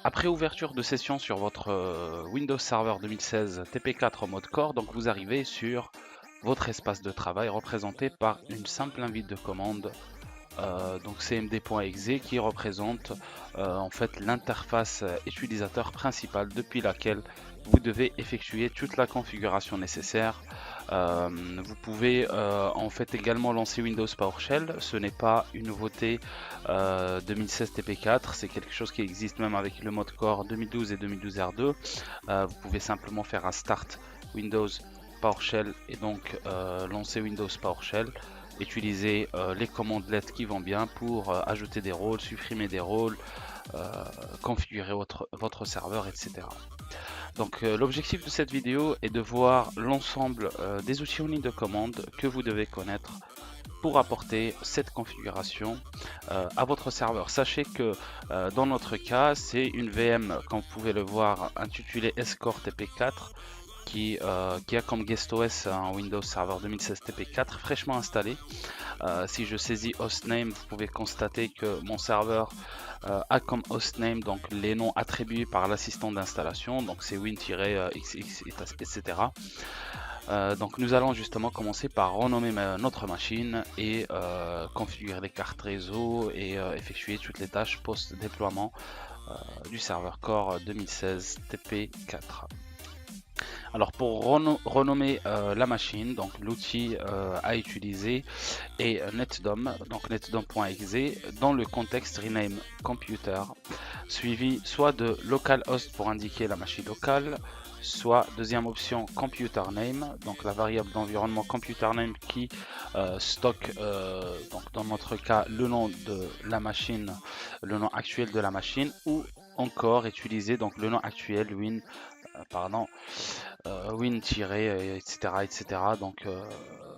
Après ouverture de session sur votre Windows Server 2016 TP4 en mode core, donc vous arrivez sur votre espace de travail représenté par une simple invite de commande, donc cmd.exe, qui représente en fait l'interface utilisateur principale depuis laquelle vous devez effectuer toute la configuration nécessaire. Vous pouvez en fait également lancer Windows PowerShell. Ce n'est pas une nouveauté 2016 TP4, c'est quelque chose qui existe même avec le mode core 2012 et 2012 R2. Vous pouvez simplement faire un start Windows PowerShell et donc lancer Windows PowerShell, utiliser les commandes LED qui vont bien pour ajouter des rôles, supprimer des rôles, configurer votre serveur, etc. Donc l'objectif de cette vidéo est de voir l'ensemble des outils en ligne de commande que vous devez connaître pour apporter cette configuration à votre serveur. Sachez que dans notre cas, c'est une VM, comme vous pouvez le voir, intitulée Escort TP4, qui a comme guest OS un Windows Server 2016 TP4 fraîchement installé. Si je saisis hostname, vous pouvez constater que mon serveur a comme hostname donc les noms attribués par l'assistant d'installation, donc c'est win-xx, etc. Donc nous allons justement commencer par renommer notre machine et configurer les cartes réseau et effectuer toutes les tâches post-déploiement du serveur Core 2016 TP4. Alors pour renommer la machine, donc l'outil à utiliser est netdom, donc netdom.exe, dans le contexte rename computer, suivi soit de localhost pour indiquer la machine locale, soit deuxième option computer name, donc la variable d'environnement computer name qui stocke donc dans notre cas le nom de la machine, le nom actuel de la machine, ou encore utiliser donc le nom actuel win etc. Donc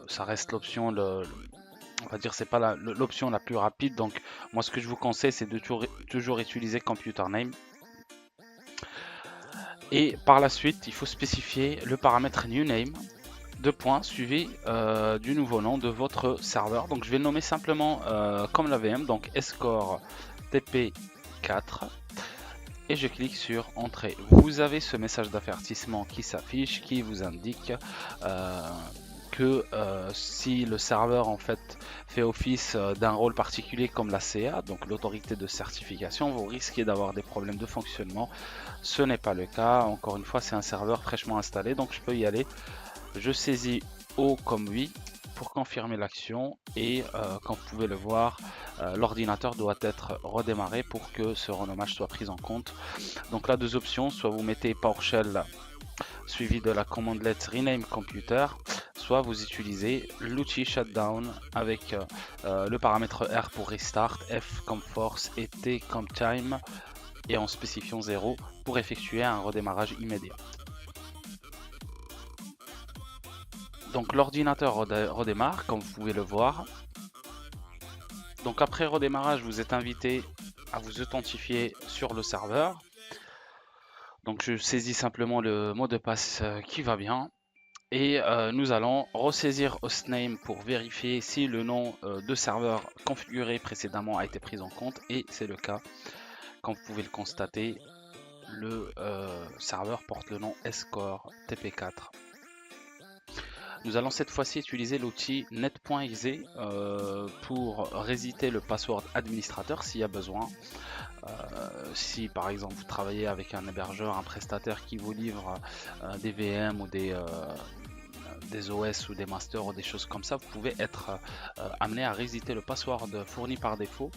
ça reste l'option, on va dire c'est pas l'option la plus rapide. Donc moi ce que je vous conseille, c'est de toujours utiliser computer name. Et par la suite, il faut spécifier le paramètre new name, suivi du nouveau nom de votre serveur. Donc je vais le nommer simplement comme la VM, donc Escort TP4. Et je clique sur entrée. Vous avez ce message d'avertissement qui s'affiche, qui vous indique que si le serveur en fait fait office d'un rôle particulier comme la CA, donc l'autorité de certification, vous risquez d'avoir des problèmes de fonctionnement. Ce n'est pas le cas. Encore une fois, c'est un serveur fraîchement installé, donc je peux y aller. Je saisis O comme oui pour confirmer l'action, et comme vous pouvez le voir, l'ordinateur doit être redémarré pour que ce renommage soit pris en compte. Donc là, deux options, soit vous mettez PowerShell suivi de la commande lettre rename computer, soit vous utilisez l'outil shutdown avec le paramètre R pour restart, F comme force et T comme time, et en spécifiant 0 pour effectuer un redémarrage immédiat. Donc l'ordinateur redémarre, comme vous pouvez le voir. Donc après redémarrage, vous êtes invité à vous authentifier sur le serveur. Donc je saisis simplement le mot de passe qui va bien. Et nous allons ressaisir hostname pour vérifier si le nom de serveur configuré précédemment a été pris en compte. Et c'est le cas. Comme vous pouvez le constater, le serveur porte le nom Escort TP4. Nous allons cette fois-ci utiliser l'outil net.exe pour resetter le password administrateur s'il y a besoin. Si par exemple vous travaillez avec un hébergeur, un prestataire qui vous livre des VM ou des OS ou des masters ou des choses comme ça, vous pouvez être amené à resetter le password fourni par défaut.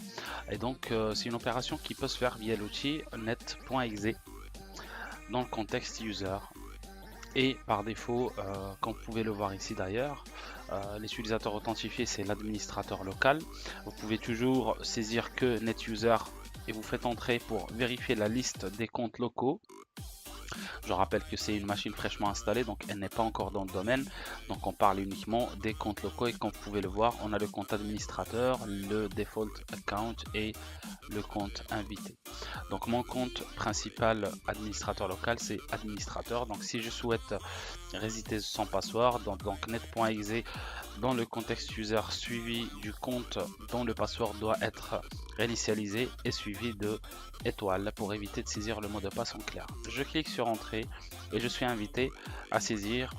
Et donc c'est une opération qui peut se faire via l'outil net.exe dans le contexte user. Et par défaut, comme vous pouvez le voir ici d'ailleurs, l'utilisateur authentifié c'est l'administrateur local. Vous pouvez toujours saisir que NetUser et vous faites entrer pour vérifier la liste des comptes locaux. Je rappelle que c'est une machine fraîchement installée, donc elle n'est pas encore dans le domaine. Donc on parle uniquement des comptes locaux et comme vous pouvez le voir, on a le compte administrateur, le default account et le compte invité. Donc mon compte principal administrateur local, c'est administrateur. Donc si je souhaite résister sans password, donc net.exe dans le contexte user suivi du compte dont le password doit être réinitialisé et suivi de étoile pour éviter de saisir le mot de passe en clair. Je clique sur entrée et je suis invité à saisir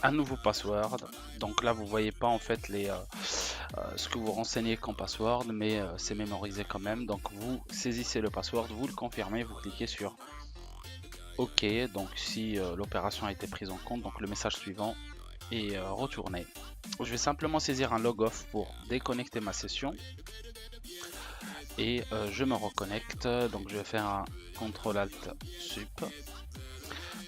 un nouveau password. Donc là vous voyez pas en fait ce que vous renseignez comme password, mais c'est mémorisé quand même. Donc vous saisissez le password, vous le confirmez, vous cliquez sur OK. Donc si l'opération a été prise en compte, donc le message suivant est retourné. Je vais simplement saisir un log off pour déconnecter ma session et je me reconnecte. Donc je vais faire un CTRL ALT SUP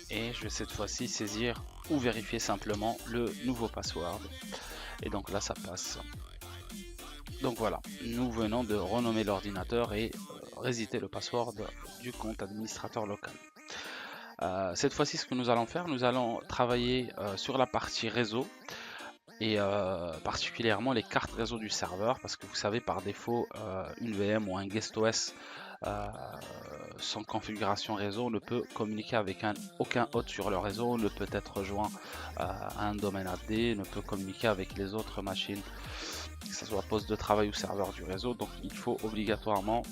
et je vais cette fois-ci saisir ou vérifier simplement le nouveau password et donc là ça passe. Donc voilà, nous venons de renommer l'ordinateur et resetter le password du compte administrateur local. Cette fois-ci, ce que nous allons faire, nous allons travailler sur la partie réseau et particulièrement les cartes réseau du serveur, parce que vous savez par défaut une VM ou un guest OS sans configuration réseau ne peut communiquer avec aucun hôte sur le réseau, ne peut être joint à un domaine AD, ne peut communiquer avec les autres machines, que ce soit poste de travail ou serveur du réseau. Donc il faut obligatoirement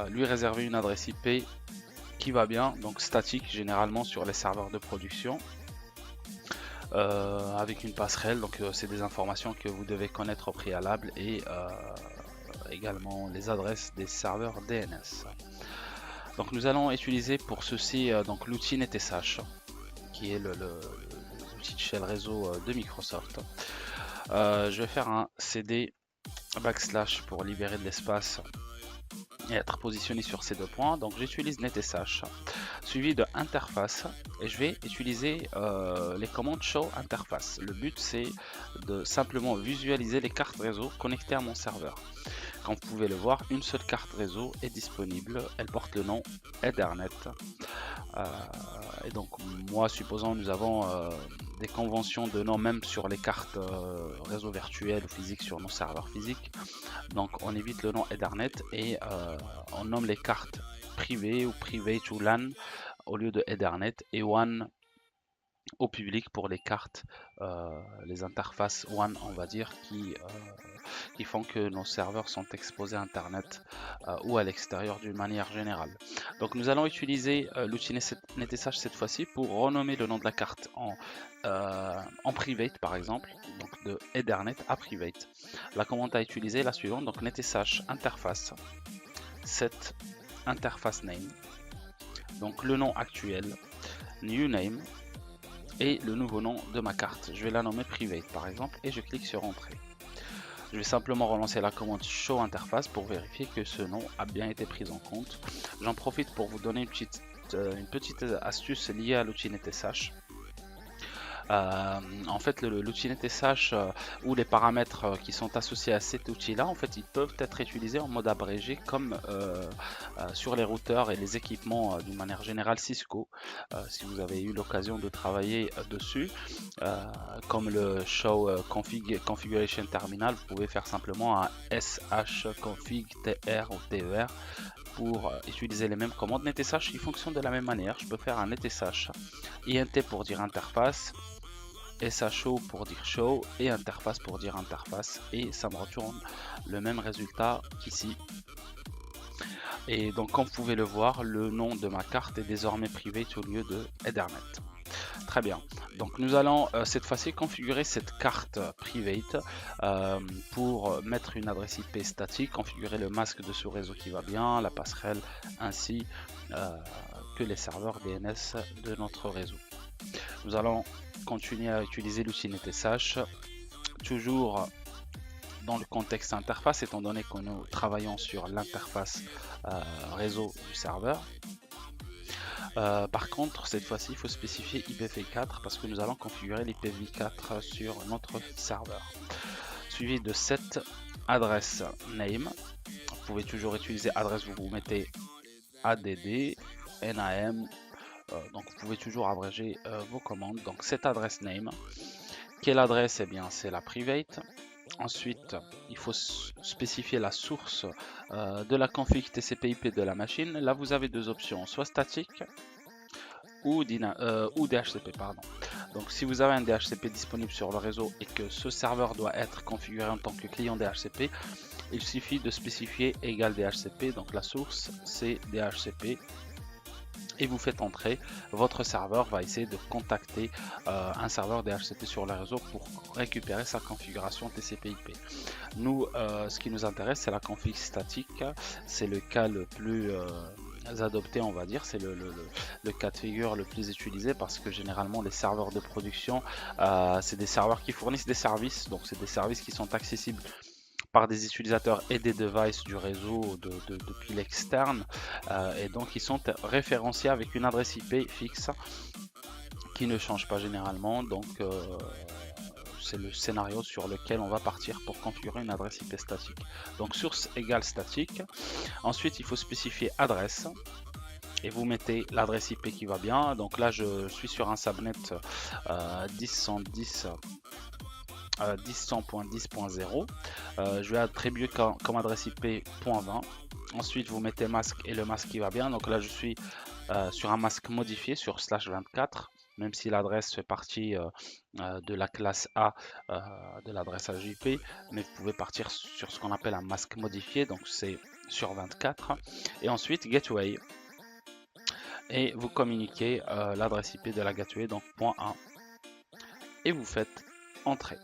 lui réserver une adresse IP qui va bien, donc statique généralement sur les serveurs de production. Avec une passerelle, donc c'est des informations que vous devez connaître au préalable et également les adresses des serveurs DNS. Donc nous allons utiliser pour ceci donc l'outil NetSH qui est l'outil de shell réseau de Microsoft. Je vais faire un CD / pour libérer de l'espace et être positionné sur ces deux points. Donc j'utilise NetSH suivi de interface et je vais utiliser les commandes show interface. Le but c'est de simplement visualiser les cartes réseau connectées à mon serveur. Comme vous pouvez le voir, une seule carte réseau est disponible, elle porte le nom Ethernet. Et donc moi, supposons nous avons des conventions de nom même sur les cartes réseau virtuel ou physique sur nos serveurs physiques, donc on évite le nom Ethernet et on nomme les cartes privées ou private ou LAN au lieu de Ethernet et WAN au public pour les cartes, les interfaces WAN on va dire qui font que nos serveurs sont exposés à Internet ou à l'extérieur d'une manière générale. Donc nous allons utiliser l'outil NetSH cette fois-ci pour renommer le nom de la carte en private par exemple, donc de Ethernet à private. La commande à utiliser est la suivante, donc NetSH interface set interface name, donc le nom actuel, new name et le nouveau nom de ma carte. Je vais la nommer private par exemple et je clique sur entrée. Je vais simplement relancer la commande show interface pour vérifier que ce nom a bien été pris en compte. J'en profite pour vous donner une petite astuce liée à l'outil NetSH. En fait, l'outil NetSH ou les paramètres qui sont associés à cet outil là, en fait, ils peuvent être utilisés en mode abrégé comme sur les routeurs et les équipements d'une manière générale Cisco. Si vous avez eu l'occasion de travailler dessus, comme le show configuration terminal, vous pouvez faire simplement un shconfig tr ou ter pour utiliser les mêmes commandes. NetSH il fonctionne de la même manière. Je peux faire un NetSH int pour dire interface, SHO pour dire show et interface pour dire interface, et ça me retourne le même résultat qu'ici. Et donc comme vous pouvez le voir, le nom de ma carte est désormais private au lieu de Ethernet. Très bien, donc nous allons cette fois-ci configurer cette carte private pour mettre une adresse IP statique, configurer le masque de sous-réseau qui va bien, la passerelle ainsi que les serveurs DNS de notre réseau. Nous allons continuer à utiliser l'outil NetSH, toujours dans le contexte interface, étant donné que nous travaillons sur l'interface réseau du serveur. Par contre, cette fois-ci, il faut spécifier IPv4 parce que nous allons configurer l'IPv4 sur notre serveur. Suivi de cette adresse name, vous pouvez toujours utiliser adresse, vous mettez add, nam, donc vous pouvez toujours abréger vos commandes. Donc cette adresse name, quelle adresse? Eh bien c'est la private. Ensuite, il faut spécifier la source de la config TCP/IP de la machine. Là, vous avez deux options, soit statique ou DHCP, pardon. Donc, si vous avez un DHCP disponible sur le réseau et que ce serveur doit être configuré en tant que client DHCP, il suffit de spécifier égal DHCP. Donc, la source, c'est DHCP. Et vous faites entrer, votre serveur va essayer de contacter un serveur DHCP sur le réseau pour récupérer sa configuration TCP/IP. Nous, ce qui nous intéresse, c'est la config statique. C'est le cas le plus adopté, on va dire. C'est le cas de figure le plus utilisé parce que généralement les serveurs de production, c'est des serveurs qui fournissent des services. Donc c'est des services qui sont accessibles par des utilisateurs et des devices du réseau depuis l'externe, et donc ils sont référenciés avec une adresse IP fixe qui ne change pas généralement. Donc c'est le scénario sur lequel on va partir pour configurer une adresse IP statique. Donc source égale statique. Ensuite il faut spécifier adresse et vous mettez l'adresse IP qui va bien. Donc là je suis sur un subnet 10.110.0. Je vais attribuer comme adresse IP .20. Ensuite vous mettez masque et le masque qui va bien. Donc là je suis sur un masque modifié sur /24, même si l'adresse fait partie de la classe A de l'adresse AJP, mais vous pouvez partir sur ce qu'on appelle un masque modifié, donc c'est sur 24. Et ensuite gateway, et vous communiquez l'adresse IP de la gateway, donc .1, et vous faites entrer.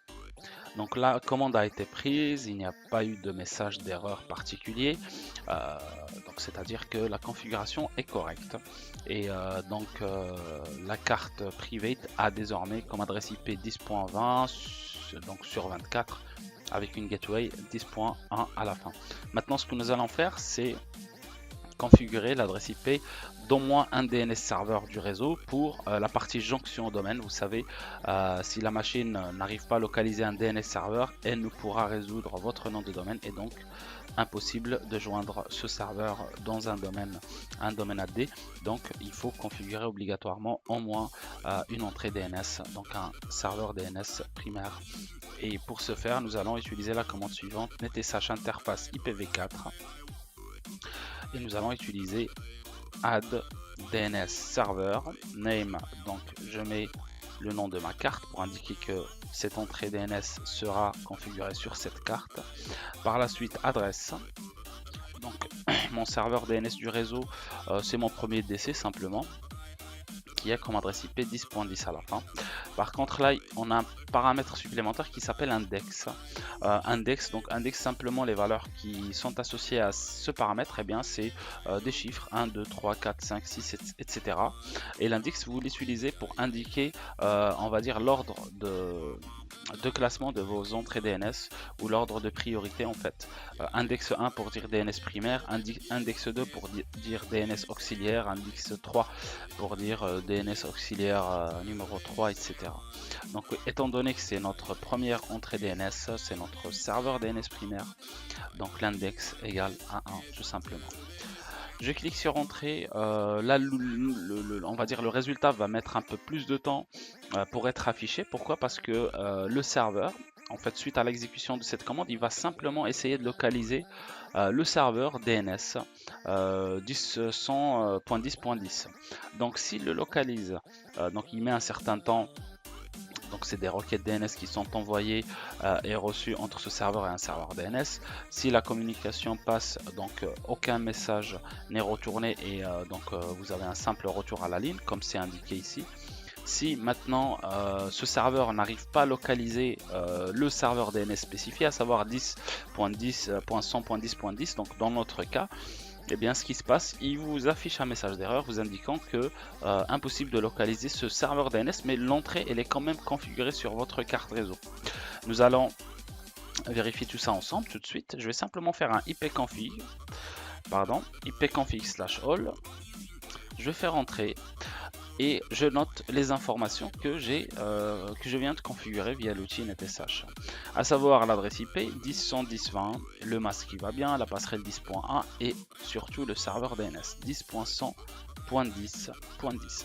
Donc la commande a été prise, il n'y a pas eu de message d'erreur particulier, donc c'est-à-dire que la configuration est correcte. Et donc la carte private a désormais comme adresse IP 10.20, donc sur 24, avec une gateway 10.1 à la fin. Maintenant ce que nous allons faire, c'est configurer l'adresse IP d'au moins un DNS serveur du réseau pour la partie jonction au domaine. Vous savez, si la machine n'arrive pas à localiser un DNS serveur, elle ne pourra résoudre votre nom de domaine et donc impossible de joindre ce serveur dans un domaine AD. Donc il faut configurer obligatoirement au moins une entrée DNS, donc un serveur DNS primaire. Et pour ce faire, nous allons utiliser la commande suivante, netsh interface IPv4. Et nous allons utiliser add DNS server name. Donc je mets le nom de ma carte pour indiquer que cette entrée DNS sera configurée sur cette carte. Par la suite adresse. Donc mon serveur DNS du réseau, c'est mon premier DC simplement, qui a comme adresse IP 10.10 à la fin. Par contre là on a un paramètre supplémentaire qui s'appelle index. Donc index simplement les valeurs qui sont associées à ce paramètre, et bien c'est des chiffres 1, 2, 3, 4, 5, 6, etc. Et l'index vous l'utilisez pour indiquer on va dire l'ordre de classement de vos entrées DNS ou l'ordre de priorité en fait. Index 1 pour dire DNS primaire, index 2 pour dire DNS auxiliaire, index 3 pour dire DNS auxiliaire numéro 3, etc. Donc étant donné que c'est notre première entrée DNS, c'est notre serveur DNS primaire, donc l'index égale à 1 tout simplement. Je clique sur entrée, là on va dire le résultat va mettre un peu plus de temps pour être affiché. Pourquoi? Parce que le serveur, en fait suite à l'exécution de cette commande, il va simplement essayer de localiser le serveur DNS 100.10.10. Donc s'il le localise, donc il met un certain temps. Donc c'est des requêtes DNS qui sont envoyées et reçues entre ce serveur et un serveur DNS. Si la communication passe, donc aucun message n'est retourné et donc vous avez un simple retour à la ligne comme c'est indiqué ici. Si maintenant ce serveur n'arrive pas à localiser le serveur DNS spécifié, à savoir 10.10.100.10.10, donc dans notre cas, et bien ce qui se passe, il vous affiche un message d'erreur vous indiquant que impossible de localiser ce serveur DNS, mais l'entrée elle est quand même configurée sur votre carte réseau. Nous allons vérifier tout ça ensemble tout de suite. Je vais simplement faire un ipconfig, ipconfig/all. Je vais faire entrer et je note les informations que je viens de configurer via l'outil netsh, à savoir l'adresse IP 10.110.20, le masque qui va bien, la passerelle 10.1 et surtout le serveur DNS 10.100 .10.10.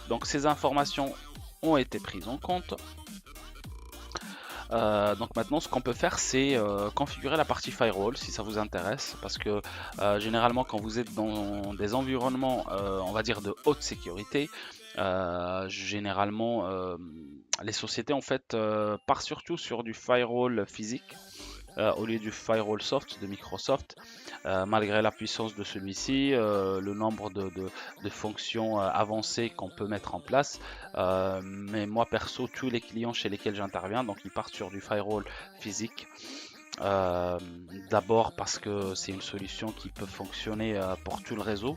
Donc ces informations ont été prises en compte. Donc maintenant ce qu'on peut faire c'est configurer la partie firewall si ça vous intéresse, parce que généralement quand vous êtes dans des environnements on va dire de haute sécurité, généralement les sociétés en fait partent surtout sur du firewall physique au lieu du firewall soft de Microsoft, malgré la puissance de celui-ci, le nombre de fonctions avancées qu'on peut mettre en place. Mais moi perso, tous les clients chez lesquels j'interviens, donc ils partent sur du firewall physique. D'abord parce que c'est une solution qui peut fonctionner pour tout le réseau.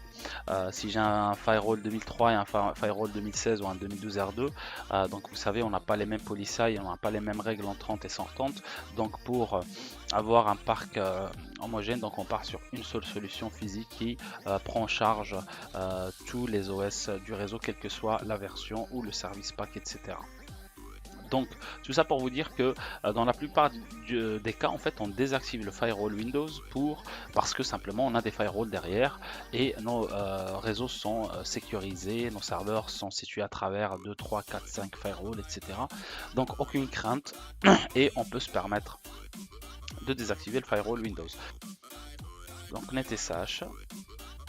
Si j'ai un firewall 2003 et un firewall 2016 ou un 2012 R2, donc vous savez on n'a pas les mêmes policy, on n'a pas les mêmes règles entrantes et sortantes, donc pour avoir un parc homogène, donc on part sur une seule solution physique qui prend en charge tous les OS du réseau, quelle que soit la version ou le service pack, etc. Donc tout ça pour vous dire que dans la plupart des cas en fait on désactive le firewall Windows parce que simplement on a des firewalls derrière et nos réseaux sont sécurisés, nos serveurs sont situés à travers 2, 3, 4, 5 firewalls, etc. Donc aucune crainte et on peut se permettre de désactiver le firewall Windows. Donc netsh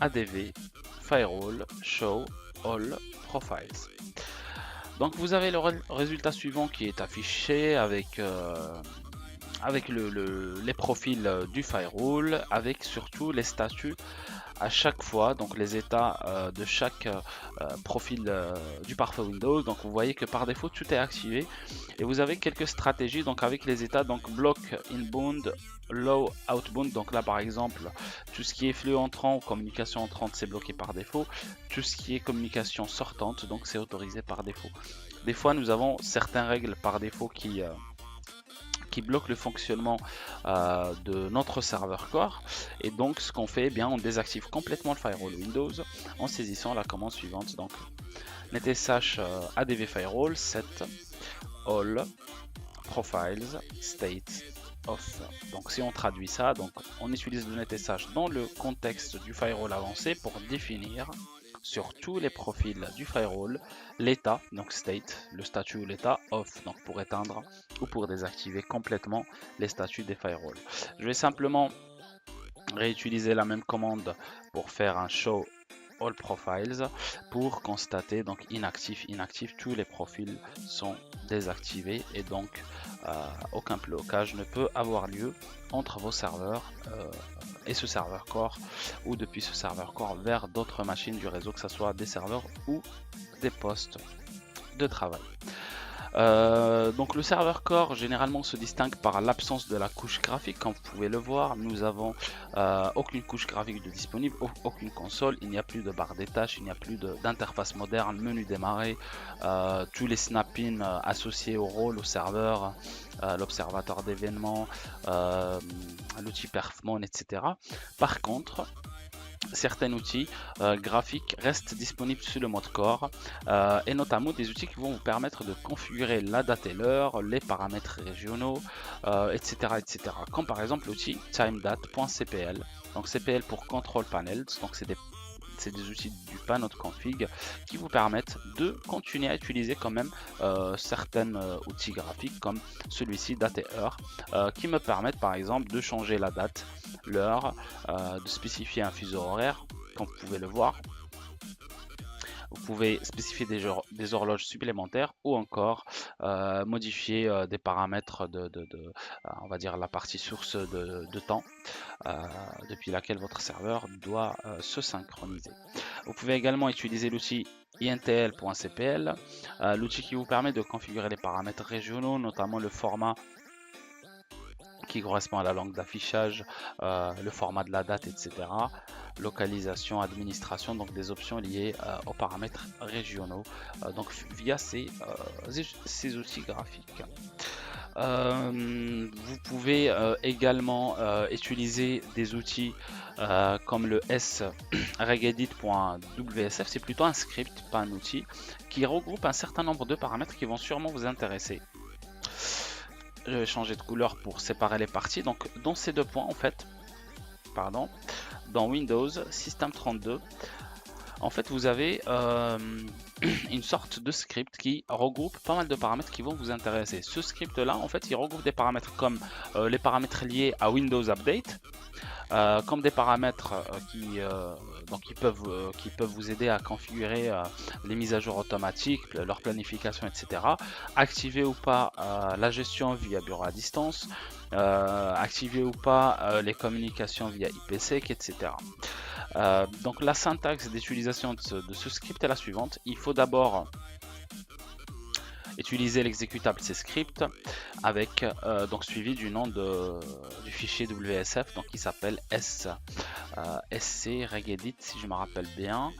adv firewall show all profiles. Donc vous avez le résultat suivant qui est affiché avec les profils du firewall, avec surtout les statuts à chaque fois, donc les états de chaque profil du pare-feu Windows. Donc vous voyez que par défaut tout est activé et vous avez quelques stratégies donc avec les états, donc block inbound, low outbound. Donc là par exemple tout ce qui est flux entrant ou communication entrante c'est bloqué par défaut, tout ce qui est communication sortante donc c'est autorisé par défaut. Des fois nous avons certaines règles par défaut qui bloque le fonctionnement de notre serveur core, et donc ce qu'on fait, eh bien on désactive complètement le firewall Windows en saisissant la commande suivante, donc netsh adv firewall set all profiles state off. Donc si on traduit ça, donc on utilise le netsh dans le contexte du firewall avancé pour définir sur tous les profils du firewall l'état, donc state, le statut ou l'état, off, donc pour éteindre ou pour désactiver complètement les statuts des firewalls. Je vais simplement réutiliser la même commande pour faire un show all profiles pour constater donc inactif, tous les profils sont désactivés et donc aucun blocage ne peut avoir lieu entre vos serveurs et ce serveur core, ou depuis ce serveur core vers d'autres machines du réseau, que ce soit des serveurs ou des postes de travail. Donc le serveur core généralement se distingue par l'absence de la couche graphique. Comme vous pouvez le voir, nous avons aucune couche graphique de disponible, aucune console, il n'y a plus de barre des tâches, il n'y a plus d'interface moderne, menu démarrer, tous les snap-in associés au rôle, au serveur, l'observateur d'événements, l'outil perfmon, etc. Par contre, certains outils graphiques restent disponibles sur le mode core et notamment des outils qui vont vous permettre de configurer la date et l'heure, les paramètres régionaux, etc., etc. Comme par exemple l'outil timedate.cpl. Donc CPL pour control panels, donc c'est des outils du panneau de config qui vous permettent de continuer à utiliser quand même certains outils graphiques comme celui-ci date et heure qui me permettent par exemple de changer la date, l'heure, de spécifier un fuseau horaire. Comme vous pouvez le voir, vous pouvez spécifier des horloges supplémentaires ou encore modifier des paramètres on va dire la partie source de temps depuis laquelle votre serveur doit se synchroniser. Vous pouvez également utiliser l'outil intl.cpl, l'outil qui vous permet de configurer les paramètres régionaux, notamment le format qui correspond à la langue d'affichage, le format de la date, etc. Localisation, administration, donc des options liées aux paramètres régionaux, donc via ces outils graphiques. Vous pouvez également utiliser des outils comme le sregedit.wsf, c'est plutôt un script, pas un outil, qui regroupe un certain nombre de paramètres qui vont sûrement vous intéresser. Je vais changer de couleur pour séparer les parties. Donc dans ces deux points en fait, dans Windows System 32, En fait, vous avez une sorte de script qui regroupe pas mal de paramètres qui vont vous intéresser. Ce script-là, en fait, il regroupe des paramètres comme les paramètres liés à Windows Update, comme des paramètres qui peuvent vous aider à configurer les mises à jour automatiques, leur planification, etc. Activer ou pas la gestion via bureau à distance, activer ou pas les communications via IPsec, etc. Donc la syntaxe d'utilisation de ce script est la suivante. Il faut d'abord utiliser l'exécutable cscript avec donc suivi du nom du fichier WSF, donc qui s'appelle sc regedit si je me rappelle bien.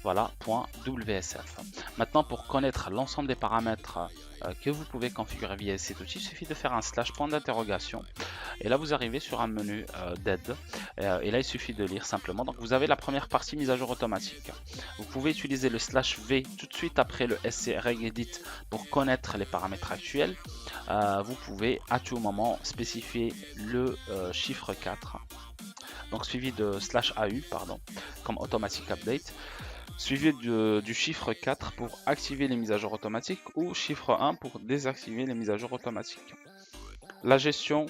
Voilà, .wsf. Maintenant, pour connaître l'ensemble des paramètres que vous pouvez configurer via cet outil, il suffit de faire un / point d'interrogation. Et là, vous arrivez sur un menu d'aide. Et là, il suffit de lire simplement. Donc, vous avez la première partie mise à jour automatique. Vous pouvez utiliser le /v tout de suite après le sc regedit pour connaître les paramètres actuels. Vous pouvez à tout moment spécifier le chiffre 4. Donc, suivi de /au, pardon, comme automatic update. Suivi du chiffre 4 pour activer les mises à jour automatiques ou chiffre 1 pour désactiver les mises à jour automatiques. La gestion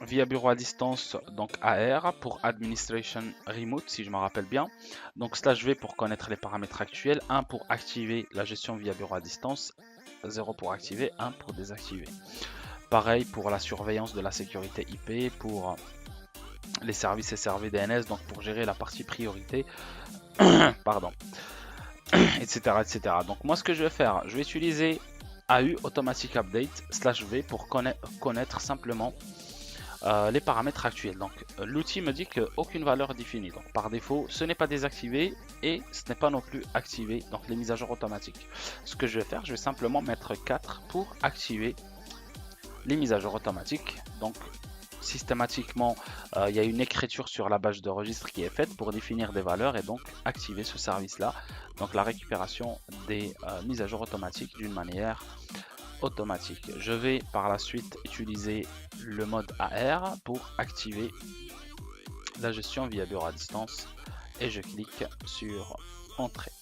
via bureau à distance, donc AR pour Administration Remote si je me rappelle bien. Donc /v pour connaître les paramètres actuels, 1 pour activer la gestion via bureau à distance, 0 pour activer, 1 pour désactiver. Pareil pour la surveillance de la sécurité IP, pour les services SRV DNS, donc pour gérer la partie priorité. Pardon, etc., etc. Donc moi ce que je vais faire, je vais utiliser AU Automatic Update /v pour connaître simplement les paramètres actuels. Donc l'outil me dit qu'aucune valeur est définie. Donc par défaut, ce n'est pas désactivé et ce n'est pas non plus activé. Donc les mises à jour automatiques. Ce que je vais faire, je vais simplement mettre 4 pour activer les mises à jour automatiques. Donc systématiquement, il y a une écriture sur la base de registre qui est faite pour définir des valeurs et donc activer ce service-là. Donc la récupération des mises à jour automatiques d'une manière automatique. Je vais par la suite utiliser le mode AR pour activer la gestion via bureau à distance et je clique sur Entrée.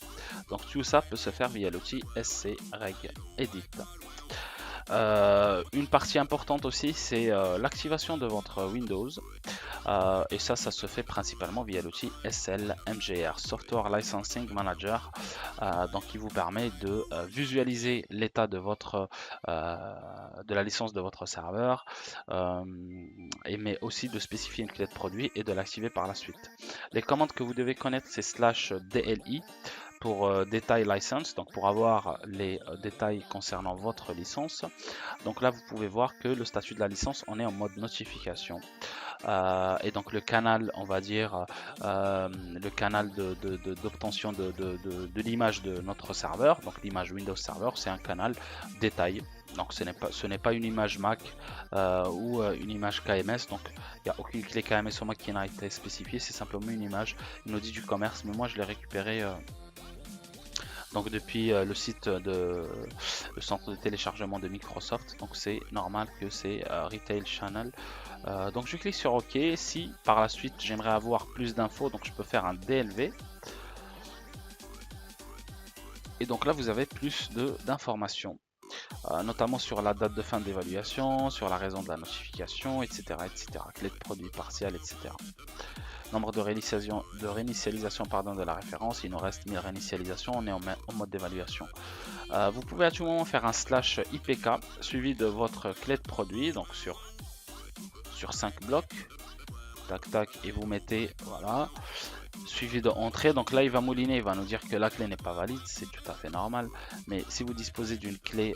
Donc tout ça peut se faire via l'outil sc regedit. Une partie importante aussi, c'est l'activation de votre Windows. Et ça se fait principalement via l'outil SLMGR, Software Licensing Manager, donc qui vous permet de visualiser l'état de la licence de votre serveur, mais aussi de spécifier une clé de produit et de l'activer par la suite. Les commandes que vous devez connaître, c'est /DLI pour Detail License, donc pour avoir les détails concernant votre licence. Donc là, vous pouvez voir que le statut de la licence, on est en mode notification. Et donc le canal, on va dire, le canal d'obtention de l'image de notre serveur, donc l'image Windows Server, c'est un canal détail. Donc ce n'est pas une image Mac ou une image KMS, donc il n'y a aucune clé KMS au Mac qui n'a été spécifiée, c'est simplement une image, une audit du commerce, mais moi je l'ai récupéré donc depuis le site le centre de téléchargement de Microsoft, donc c'est normal que c'est Retail Channel. Donc je clique sur OK. Si par la suite j'aimerais avoir plus d'infos, donc je peux faire un DLV. Et donc là vous avez plus d'informations, notamment sur la date de fin d'évaluation, sur la raison de la notification, etc., etc. Clé de produit partielle, etc. Nombre de réinitialisation de la référence, il nous reste 1000 réinitialisations, on est en mode d'évaluation. Vous pouvez à tout moment faire un /IPK suivi de votre clé de produit, donc sur 5 blocs, tac tac, et vous mettez, voilà, suivi de entrée. Donc là il va mouliner, il va nous dire que la clé n'est pas valide, c'est tout à fait normal, mais si vous disposez d'une clé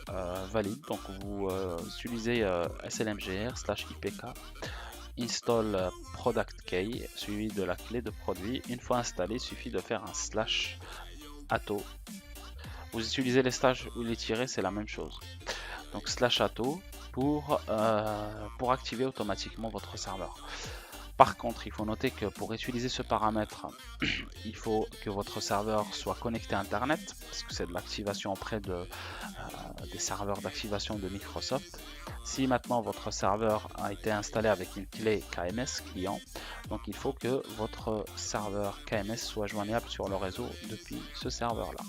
valide, donc vous utilisez SLMGR /IPK install product key suivi de la clé de produit. Une fois installé, il suffit de faire un /atto. Vous utilisez les slash ou les tirets, c'est la même chose. Donc /atto pour activer automatiquement votre serveur. Par contre, il faut noter que pour utiliser ce paramètre, il faut que votre serveur soit connecté à Internet, parce que c'est de l'activation auprès des serveurs d'activation de Microsoft. Si maintenant votre serveur a été installé avec une clé KMS client, donc il faut que votre serveur KMS soit joignable sur le réseau depuis ce serveur-là.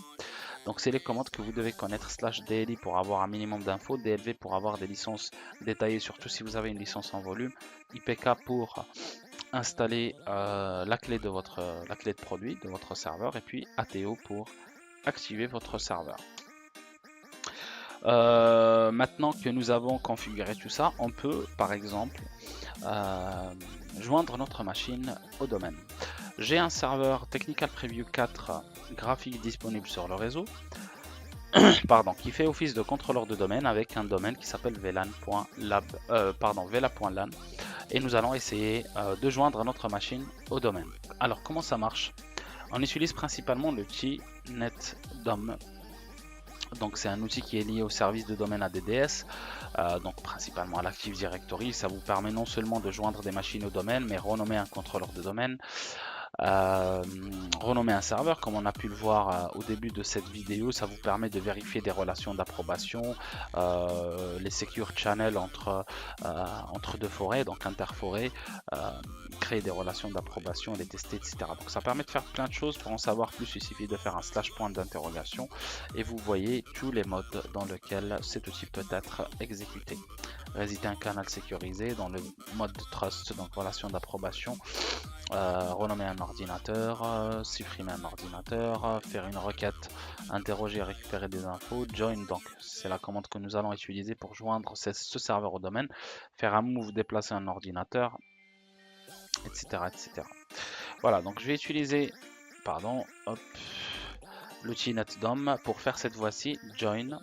Donc c'est les commandes que vous devez connaître, /DLI pour avoir un minimum d'infos, DLV pour avoir des licences détaillées, surtout si vous avez une licence en volume, IPK pour installer la clé de produit de votre serveur, et puis ATO pour activer votre serveur. Maintenant que nous avons configuré tout ça, on peut par exemple joindre notre machine au domaine. J'ai un serveur Technical Preview 4 graphique disponible sur le réseau pardon, qui fait office de contrôleur de domaine avec un domaine qui s'appelle vlan.lab, vela.lan, et nous allons essayer de joindre notre machine au domaine. Alors comment ça marche? On utilise principalement l'outil netdom. Donc c'est un outil qui est lié au service de domaine ADDS, donc principalement à l'Active Directory. Ça vous permet non seulement de joindre des machines au domaine, mais renommer un contrôleur de domaine, renommer un serveur, comme on a pu le voir au début de cette vidéo. Ça vous permet de vérifier des relations d'approbation, les secure channels entre deux forêts, donc interforêts, créer des relations d'approbation, les tester, etc. Donc ça permet de faire plein de choses. Pour en savoir plus, il suffit de faire un / d'interrogation et vous voyez tous les modes dans lesquels cet outil peut être exécuté. Résister un canal sécurisé dans le mode trust, donc relation d'approbation, renommer un ordinateur, supprimer un ordinateur, faire une requête, interroger et récupérer des infos, join, donc c'est la commande que nous allons utiliser pour joindre ce serveur au domaine, faire un move, déplacer un ordinateur, etc. etc. Voilà, donc je vais utiliser l'outil netdom pour faire cette fois-ci join.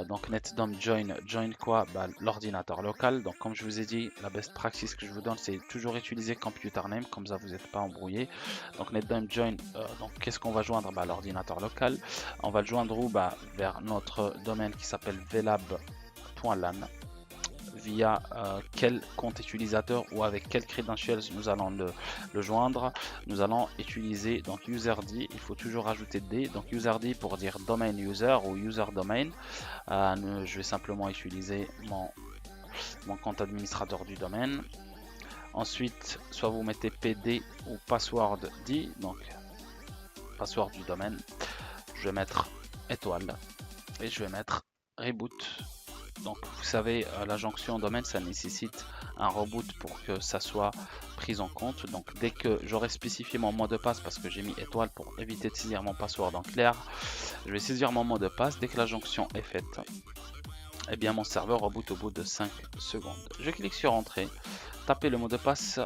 Donc netdom join quoi? L'ordinateur local. Donc comme je vous ai dit, la best practice que je vous donne, c'est toujours utiliser computer name, comme ça vous n'êtes pas embrouillé. Donc netdom join, donc qu'est-ce qu'on va joindre? L'ordinateur local. On va le joindre où? Vers notre domaine qui s'appelle velab.lan. Via quel compte utilisateur ou avec quel credentials nous allons le joindre. Nous allons utiliser donc userd, il faut toujours ajouter d, donc userd pour dire domain user ou user domain. Je vais simplement utiliser mon compte administrateur du domaine. Ensuite, soit vous mettez pd ou password d, donc password du domaine. Je vais mettre étoile et je vais mettre reboot. Donc vous savez, la jonction domaine, ça nécessite un reboot pour que ça soit pris en compte. Donc dès que j'aurai spécifié mon mot de passe, parce que j'ai mis étoile pour éviter de saisir mon password en clair, je vais saisir mon mot de passe. Dès que la jonction est faite, eh bien mon serveur reboot au bout de 5 secondes. Je clique sur entrée, taper le mot de passe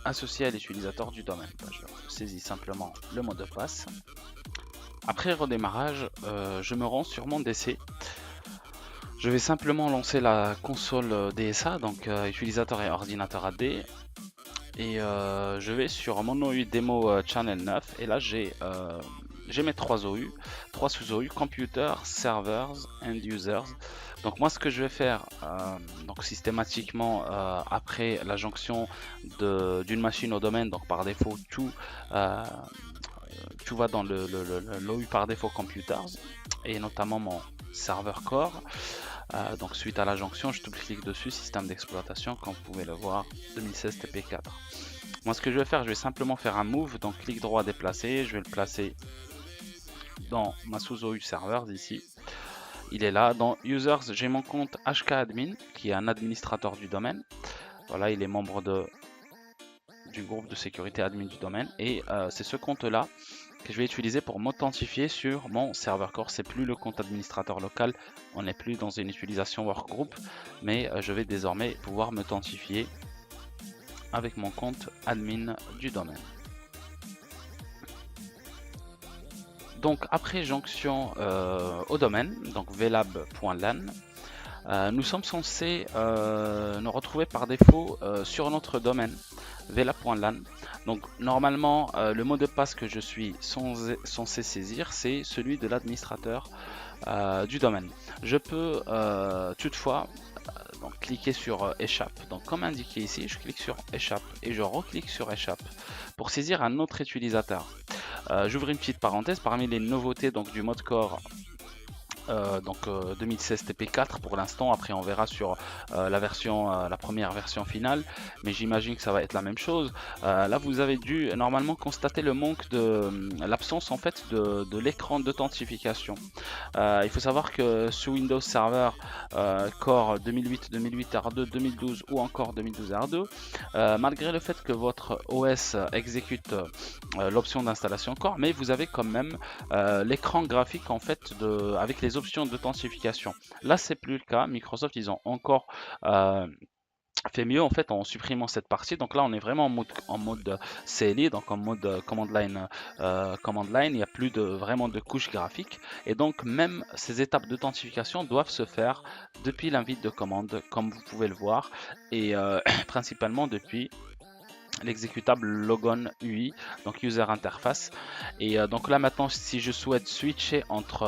associé à l'utilisateur du domaine. Je saisis simplement le mot de passe. Après redémarrage, je me rends sur mon DC. Je vais simplement lancer la console DSA, donc utilisateur et ordinateur AD, et je vais sur mon OU démo channel 9, et là j'ai mes 3 OU, 3 sous-OU, computer, servers and users. Donc moi ce que je vais faire, donc systématiquement après la jonction d'une machine au domaine, donc par défaut tout va dans l'OU par défaut computers, et notamment mon serveur core. Donc suite à la jonction, je double-clique dessus, système d'exploitation, comme vous pouvez le voir, 2016 TP4. Moi ce que je vais faire, je vais simplement faire un move, donc clic droit déplacer, je vais le placer dans ma sous-OU serveurs ici. Il est là. Dans users, j'ai mon compte HKadmin qui est un administrateur du domaine. Voilà, il est membre du groupe de sécurité admin du domaine, et c'est ce compte là que je vais utiliser pour m'authentifier sur mon serveur core. C'est plus le compte administrateur local, on n'est plus dans une utilisation workgroup, mais je vais désormais pouvoir m'authentifier avec mon compte admin du domaine. Donc après jonction au domaine, donc velab.lan, nous sommes censés nous retrouver par défaut sur notre domaine vela.lan. Donc normalement le mot de passe que je suis censé saisir, c'est celui de l'administrateur du domaine. Je peux toutefois donc cliquer sur échappe. Donc comme indiqué ici, je clique sur échappe et je reclique sur échappe pour saisir un autre utilisateur. J'ouvre une petite parenthèse parmi les nouveautés donc du mode core. 2016 TP4 pour l'instant, après on verra sur la première version finale, mais j'imagine que ça va être la même chose. Là vous avez dû normalement constater le manque de l'absence en fait de l'écran d'authentification. Il faut savoir que sous Windows Server Core 2008, 2008 R2, 2012 ou encore 2012 R2, malgré le fait que votre OS exécute l'option d'installation Core, mais vous avez quand même l'écran graphique en fait avec les options d'authentification. Là c'est plus le cas. Microsoft ils ont encore fait mieux en fait en supprimant cette partie. Donc là on est vraiment en mode CLI, donc en mode command line, il n'y a plus vraiment de couche graphique, et donc même ces étapes d'authentification doivent se faire depuis l'invite de commande comme vous pouvez le voir, et principalement depuis l'exécutable logon UI, donc user interface. Et donc là maintenant si je souhaite switcher entre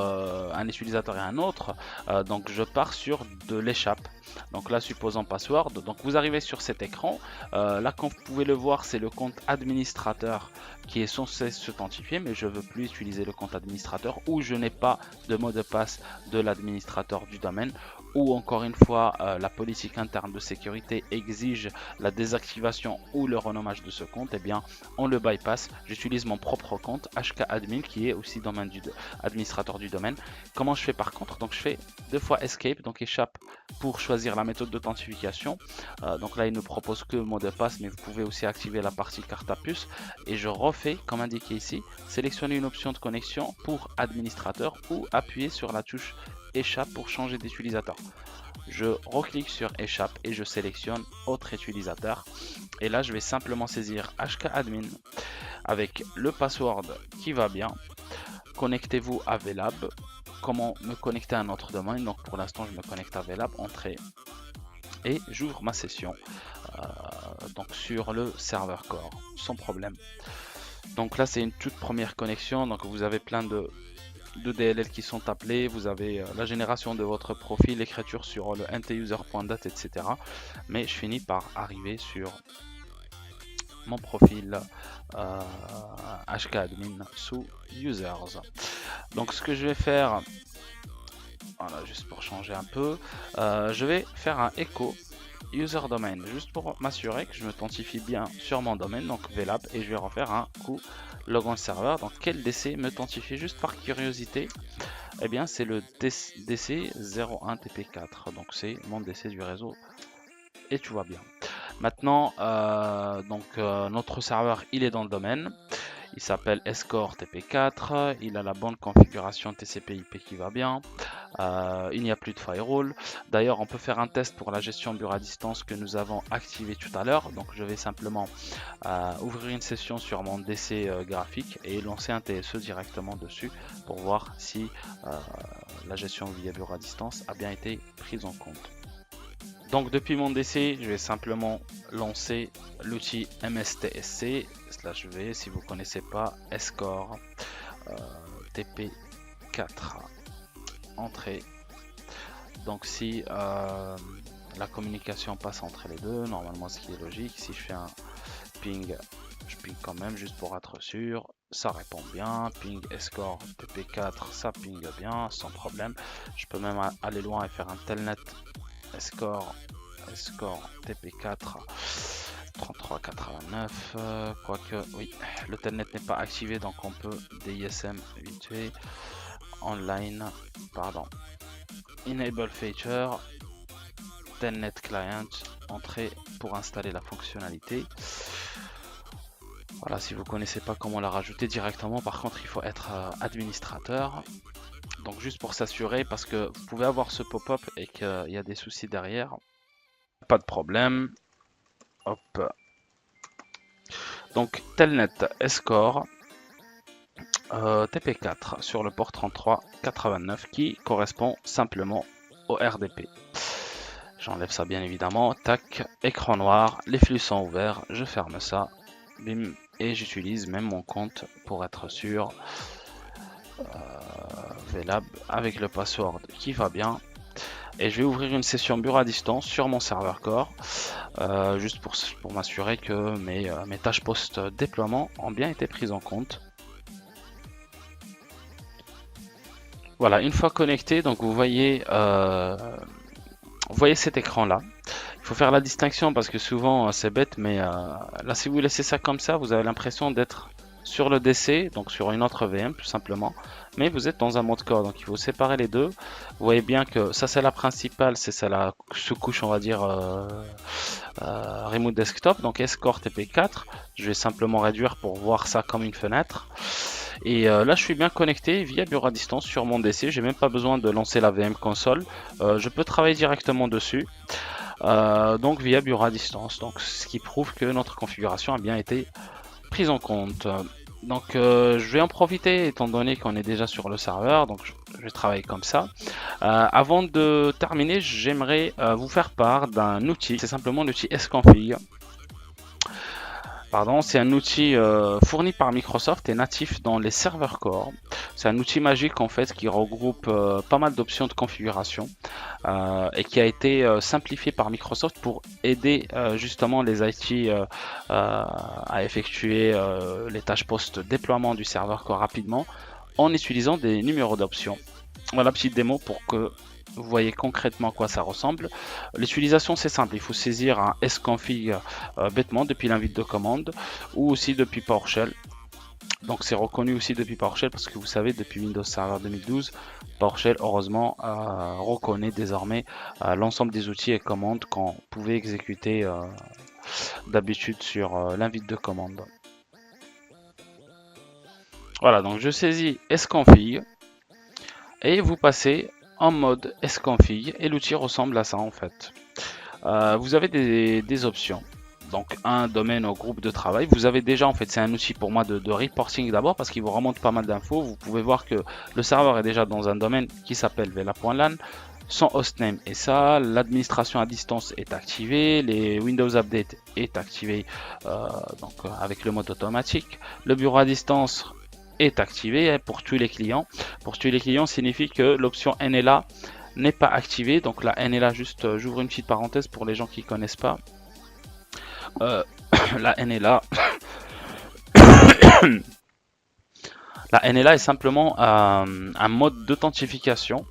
un utilisateur et un autre, donc je pars sur de l'échappe. Donc là supposons password, donc vous arrivez sur cet écran, là comme vous pouvez le voir c'est le compte administrateur qui est censé s'authentifier, mais je veux plus utiliser le compte administrateur, ou je n'ai pas de mot de passe de l'administrateur du domaine, ou encore une fois la politique interne de sécurité exige la désactivation ou le renommage de ce compte, et bien on le bypass. J'utilise mon propre compte hkadmin qui est aussi domaine administrateur du domaine. Comment je fais par contre? Donc je fais deux fois escape, donc échappe pour choisir la méthode d'authentification. Donc là il ne propose que mot de passe, mais vous pouvez aussi activer la partie carte à puce, et je refais comme indiqué ici, sélectionner une option de connexion pour administrateur ou appuyer sur la touche échappe pour changer d'utilisateur. Je reclique sur échappe et je sélectionne autre utilisateur, et là je vais simplement saisir hkadmin avec le password qui va bien. Connectez-vous à VLab. Comment me connecter à un autre domaine? Donc pour l'instant je me connecte à VLab, entrée, et j'ouvre ma session donc sur le serveur Core sans problème. Donc là c'est une toute première connexion, donc vous avez plein de DLL qui sont appelés, vous avez la génération de votre profil, l'écriture sur le ntuser.dat, etc. Mais je finis par arriver sur mon profil hkadmin sous users. Donc ce que je vais faire, voilà, juste pour changer un peu, je vais faire un echo user domain juste pour m'assurer que je m'authentifie bien sur mon domaine, donc VLab, et je vais refaire un coup logon serveur. Donc quel DC m'authentifie juste par curiosité? Eh bien c'est le DC 01 TP4, donc c'est mon DC du réseau, et tu vois bien. Maintenant notre serveur il est dans le domaine, il s'appelle Escort TP4, il a la bonne configuration TCP/IP qui va bien, il n'y a plus de firewall. D'ailleurs on peut faire un test pour la gestion bureau à distance que nous avons activé tout à l'heure. Donc je vais simplement ouvrir une session sur mon DC graphique et lancer un TSE directement dessus pour voir si la gestion via bureau à distance a bien été prise en compte. Donc depuis mon DC, je vais simplement lancer l'outil mstsc/v, si vous ne connaissez pas, Escort TP4, entrée. Donc si la communication passe entre les deux, normalement ce qui est logique, si je fais un ping, je ping quand même juste pour être sûr, ça répond bien. Ping Escort TP4, ça ping bien sans problème. Je peux même aller loin et faire un telnet Escort TP4 3389, quoique oui, le telnet n'est pas activé, donc on peut DISM vite fait, online, pardon, enable feature, telnet client, entrée pour installer la fonctionnalité. Voilà, si vous connaissez pas comment la rajouter directement, par contre il faut être administrateur. Donc juste pour s'assurer, parce que vous pouvez avoir ce pop-up et qu'il y a des soucis derrière. Pas de problème. Hop. Donc telnet Escort TP4 sur le port 3389 qui correspond simplement au RDP. J'enlève ça bien évidemment. Tac, écran noir, les flux sont ouverts, je ferme ça. Bim, et j'utilise même mon compte pour être sûr. VLab avec le password qui va bien. et je vais ouvrir une session bureau à distance sur mon serveur Core, juste pour m'assurer que mes tâches post-déploiement ont bien été prises en compte. Voilà, une fois connecté, donc vous voyez cet écran-là. Il faut faire la distinction parce que souvent c'est bête, mais là si vous laissez ça comme ça, vous avez l'impression d'être sur le DC, donc sur une autre VM tout simplement, mais vous êtes dans un mode Core, donc il faut séparer les deux. Vous voyez bien que ça c'est la principale, c'est ça la sous-couche on va dire Remote Desktop, donc S-Core TP4. Je vais simplement réduire pour voir ça comme une fenêtre. Et là je suis bien connecté via bureau à distance sur mon DC, j'ai même pas besoin de lancer la VM console, je peux travailler directement dessus, donc via bureau à distance, donc ce qui prouve que notre configuration a bien été prise en compte. Donc je vais en profiter étant donné qu'on est déjà sur le serveur, donc je vais travailler comme ça. Avant de terminer, j'aimerais vous faire part d'un outil, c'est simplement l'outil sconfig. C'est un outil fourni par Microsoft et natif dans les serveurs Core. C'est un outil magique en fait qui regroupe pas mal d'options de configuration et qui a été simplifié par Microsoft pour aider justement les IT à effectuer les tâches post-déploiement du serveur Core rapidement en utilisant des numéros d'options. Voilà, petite démo pour que vous voyez concrètement à quoi ça ressemble. L'utilisation c'est simple, il faut saisir un sconfig bêtement depuis l'invite de commande ou aussi depuis PowerShell. Donc c'est reconnu aussi depuis PowerShell parce que vous savez depuis Windows Server 2012, PowerShell heureusement reconnaît désormais l'ensemble des outils et commandes qu'on pouvait exécuter d'habitude sur l'invite de commande. Voilà, donc je saisis sconfig et vous passez en mode sconfig et l'outil ressemble à ça en fait. Vous avez des options, donc un domaine au groupe de travail. Vous avez déjà en fait, c'est un outil pour moi de reporting d'abord parce qu'il vous remonte pas mal d'infos. Vous pouvez voir que le serveur est déjà dans un domaine qui s'appelle vela.lan. Son hostname est ça, l'administration à distance est activée, les Windows Update est activé avec le mode automatique, le bureau à distance est activé pour tous les clients. Pour tous les clients signifie que l'option NLA n'est pas activée. Donc la NLA, juste j'ouvre une petite parenthèse pour les gens qui connaissent pas. La NLA La NLA est simplement un mode d'authentification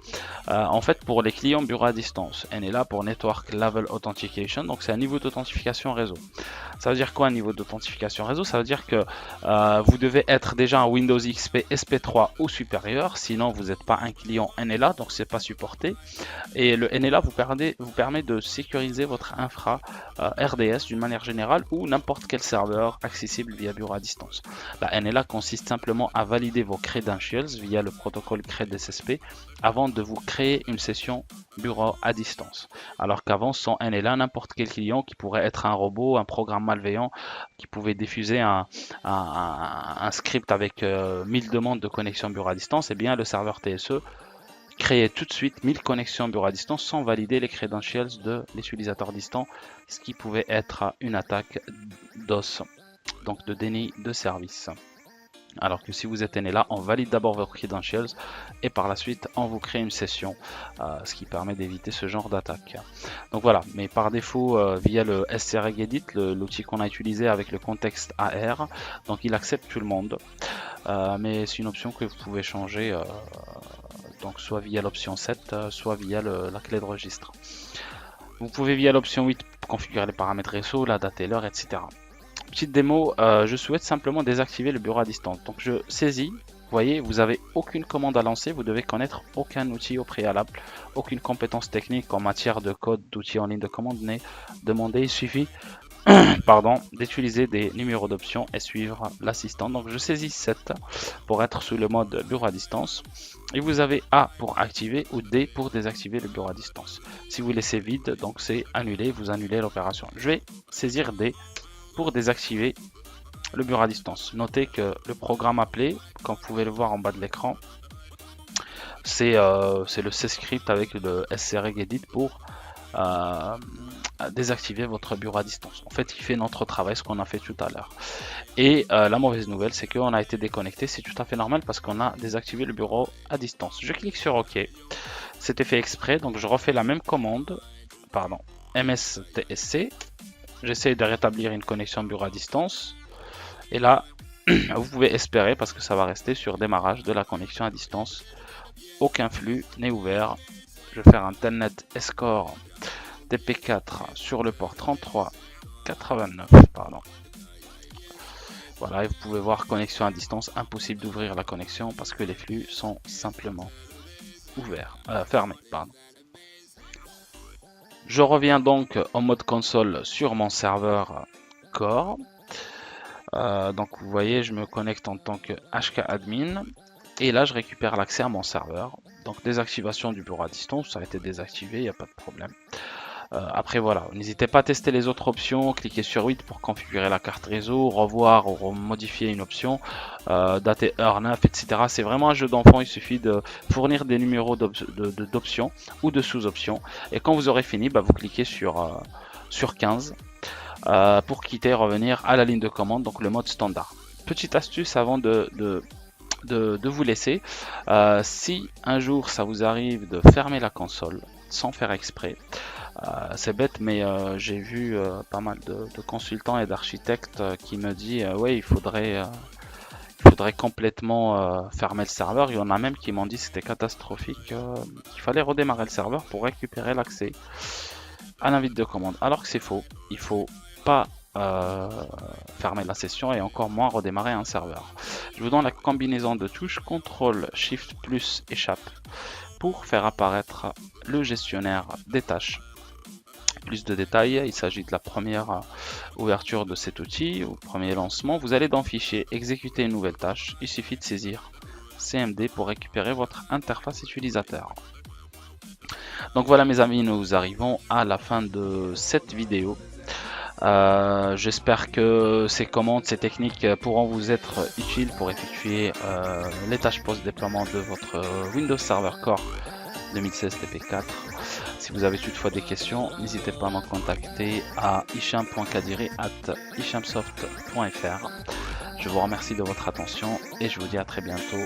en fait pour les clients bureau à distance. NLA pour Network Level Authentication, donc c'est un niveau d'authentification réseau. Ça veut dire quoi un niveau d'authentification réseau? Ça veut dire que vous devez être déjà un Windows XP SP3 ou supérieur, sinon vous n'êtes pas un client NLA, donc c'est pas supporté. Et le NLA vous permet de sécuriser votre infra RDS d'une manière générale ou n'importe quel serveur accessible via bureau à distance. La NLA consiste simplement à valider vos credentials via le protocole CredSSP avant de vous créer une session bureau à distance. Alors qu'avant, sans NLA, n'importe quel client qui pourrait être un robot, un programme malveillant, qui pouvait diffuser un script avec 1000 demandes de connexion bureau à distance, et bien le serveur TSE créait tout de suite 1000 connexions bureau à distance sans valider les credentials de l'utilisateur distant, ce qui pouvait être une attaque DOS, donc de déni de service. Alors que si vous êtes né là, on valide d'abord vos credentials et par la suite on vous crée une session, ce qui permet d'éviter ce genre d'attaque. Donc voilà, mais par défaut via le sreg-edit, l'outil qu'on a utilisé avec le contexte AR, donc il accepte tout le monde, mais c'est une option que vous pouvez changer, donc soit via l'option 7, soit via la clé de registre. Vous pouvez via l'option 8 configurer les paramètres réseau, la date et l'heure, etc. Petite démo, je souhaite simplement désactiver le bureau à distance. Donc je saisis, vous voyez, vous n'avez aucune commande à lancer, vous devez connaître aucun outil au préalable, aucune compétence technique en matière de code, d'outils en ligne de commande n'est demandé. Il suffit d'utiliser des numéros d'options et suivre l'assistant. Donc je saisis 7 pour être sous le mode bureau à distance. Et vous avez A pour activer ou D pour désactiver le bureau à distance. Si vous laissez vide, donc c'est annuler, vous annulez l'opération. Je vais saisir D pour désactiver le bureau à distance. Notez que le programme appelé, comme vous pouvez le voir en bas de l'écran, c'est le C-Script avec le sreg-edit pour désactiver votre bureau à distance. En fait, il fait notre travail, ce qu'on a fait tout à l'heure. Et la mauvaise nouvelle, c'est qu'on a été déconnecté. C'est tout à fait normal parce qu'on a désactivé le bureau à distance. Je clique sur OK. C'était fait exprès, donc je refais la même commande, pardon, mstsc. J'essaie de rétablir une connexion bureau à distance. Et là, vous pouvez espérer, parce que ça va rester sur démarrage de la connexion à distance. Aucun flux n'est ouvert. Je vais faire un telnet escore TP4 sur le port 3389. Pardon. Voilà, et vous pouvez voir connexion à distance, impossible d'ouvrir la connexion parce que les flux sont simplement ouverts, fermés. Pardon. Je reviens donc en mode console sur mon serveur Core. Donc vous voyez, je me connecte en tant que HKadmin et là je récupère l'accès à mon serveur. Donc désactivation du bureau à distance, ça a été désactivé, il n'y a pas de problème. Après voilà, n'hésitez pas à tester les autres options, cliquez sur 8 pour configurer la carte réseau, revoir ou modifier une option, dater heure 9, etc. C'est vraiment un jeu d'enfant, il suffit de fournir des numéros d'options ou de sous-options. Et quand vous aurez fini, vous cliquez sur 15 pour quitter et revenir à la ligne de commande, donc le mode standard. Petite astuce avant de vous laisser, si un jour ça vous arrive de fermer la console sans faire exprès, c'est bête, mais j'ai vu pas mal de consultants et d'architectes qui me disent ouais, il faudrait complètement fermer le serveur. Il y en a même qui m'ont dit que c'était catastrophique, qu'il fallait redémarrer le serveur pour récupérer l'accès à l'invite de commande, alors que c'est faux. Il faut pas fermer la session et encore moins redémarrer un serveur. Je vous donne la combinaison de touches CTRL SHIFT plus échappe pour faire apparaître le gestionnaire des tâches. Plus de détails, il s'agit de la première ouverture de cet outil, au premier lancement. Vous allez dans Fichier, exécuter une nouvelle tâche. Il suffit de saisir CMD pour récupérer votre interface utilisateur. Donc voilà mes amis, nous arrivons à la fin de cette vidéo. J'espère que ces commandes, ces techniques pourront vous être utiles pour effectuer les tâches post-déploiement de votre Windows Server Core 2016 TP4. Si vous avez toutefois des questions, n'hésitez pas à me contacter à hicham.kadiri@hishamsoft.fr. Je vous remercie de votre attention et je vous dis à très bientôt.